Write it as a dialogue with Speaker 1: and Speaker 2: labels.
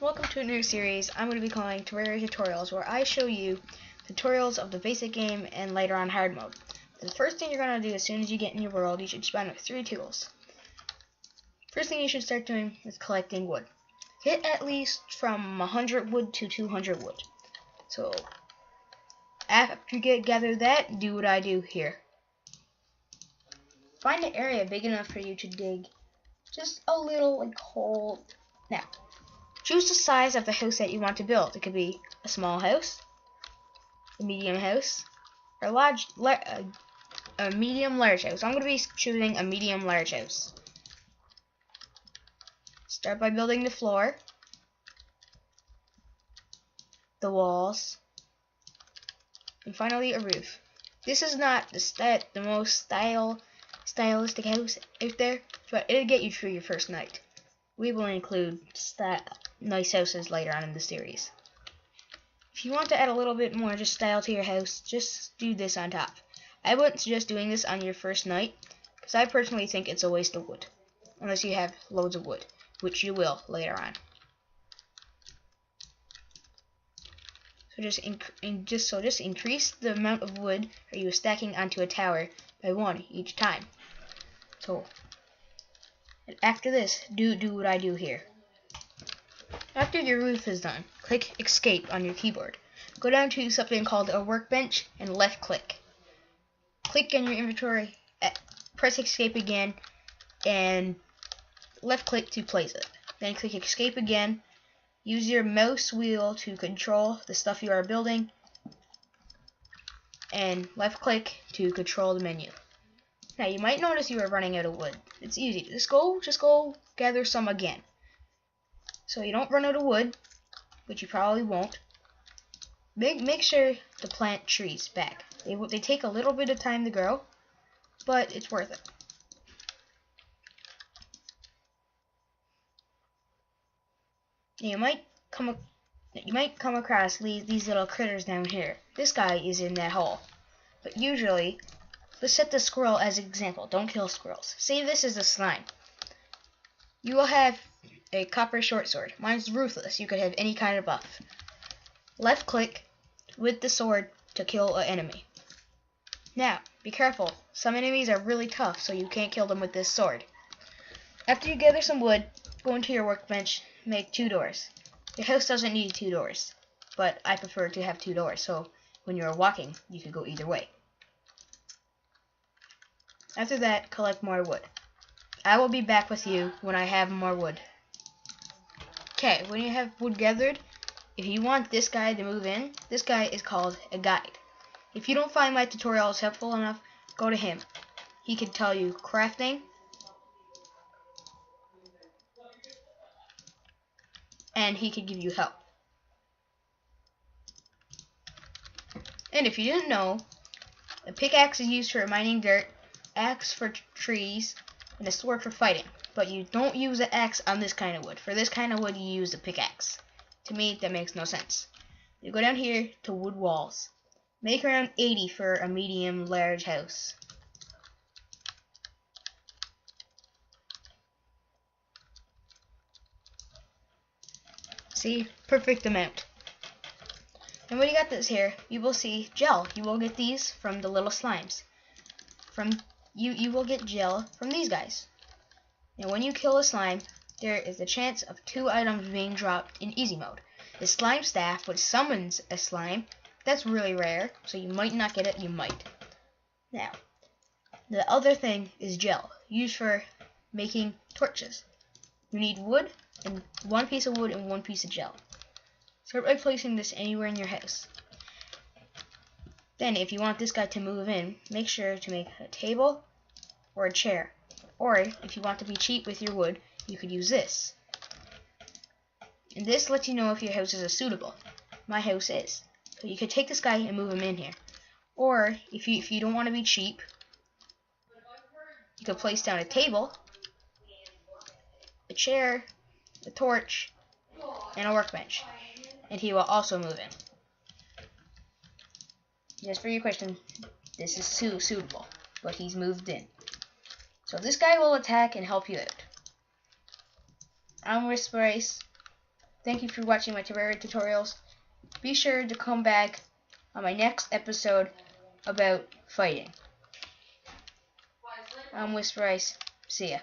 Speaker 1: Welcome to a new series I'm going to be calling Terraria Tutorials, where I show you tutorials of the basic game and later on hard mode. The first thing you're going to do as soon as you get in your world, you should spawn with 3 tools. First thing you should start doing is collecting wood. Get at least from 100 wood to 200 wood. So after you gather that, do what I do here. Find an area big enough for you to dig just a little hole. Now, choose the size of the house that you want to build. It could be a small house, a medium house, or a medium large house. I'm going to be choosing a medium large house. Start by building the floor, the walls, and finally a roof. This is not the most stylistic house out there, but it'll get you through your first night. We will include nice houses later on in the series. If you want to add a little bit more style to your house, just do this on top. I wouldn't suggest doing this on your first night, because I personally think it's a waste of wood, unless you have loads of wood, which you will later on. So just increase the amount of wood that you are stacking onto a tower by 1 each time. So after this, do what I do here. After your roof is done, click Escape on your keyboard. Go down to something called a workbench and left click. Click on your inventory, press Escape again, and left click to place it. Then click Escape again. Use your mouse wheel to control the stuff you are building, and left click to control the menu. Now you might notice you are running out of wood. It's easy. Just go gather some again. So you don't run out of wood, which you probably won't. Make sure to plant trees back. They take a little bit of time to grow, but it's worth it. You might come across these little critters down here. This guy is in that hole. But usually, let's set the squirrel as an example. Don't kill squirrels. Say this is a slime. You will have a copper short sword. Mine's ruthless. You could have any kind of buff. Left click with the sword to kill an enemy. Now, be careful. Some enemies are really tough, so you can't kill them with this sword. After you gather some wood, go into your workbench, make 2 doors. Your house doesn't need 2 doors, but I prefer to have 2 doors, so when you're walking, you can go either way. After that, collect more wood. I will be back with you when I have more wood. Okay, when you have wood gathered, if you want this guy to move in, this guy is called a guide. If you don't find my tutorials helpful enough, go to him. He can tell you crafting, and he could give you help. And if you didn't know, a pickaxe is used for mining dirt, axe for trees, and a sword for fighting. But you don't use an axe on this kind of wood. For this kind of wood, you use a pickaxe. To me, that makes no sense. You go down here to wood walls. Make around 80 for a medium large house. See? Perfect amount. And when you got this here, you will see gel. You will get these from the little slimes. You will get gel from these guys. And when you kill a slime, there is a chance of 2 items being dropped in easy mode. The slime staff, which summons a slime, that's really rare, so you might not get it, you might. Now, the other thing is gel, used for making torches. You need wood, and 1 piece of wood and 1 piece of gel. Start by placing this anywhere in your house. Then, if you want this guy to move in, make sure to make a table or a chair. Or, if you want to be cheap with your wood, you could use this. And this lets you know if your house is suitable. My house is. So you could take this guy and move him in here. Or, if you don't want to be cheap, you could place down a table, a chair, a torch, and a workbench. And he will also move in. Just for your question, this is suitable, but he's moved in. So this guy will attack and help you out. Armor brace, Thank you for watching my Terraria tutorials. Be sure to come back on my next episode about fighting. I'm Whisper Ice. See ya.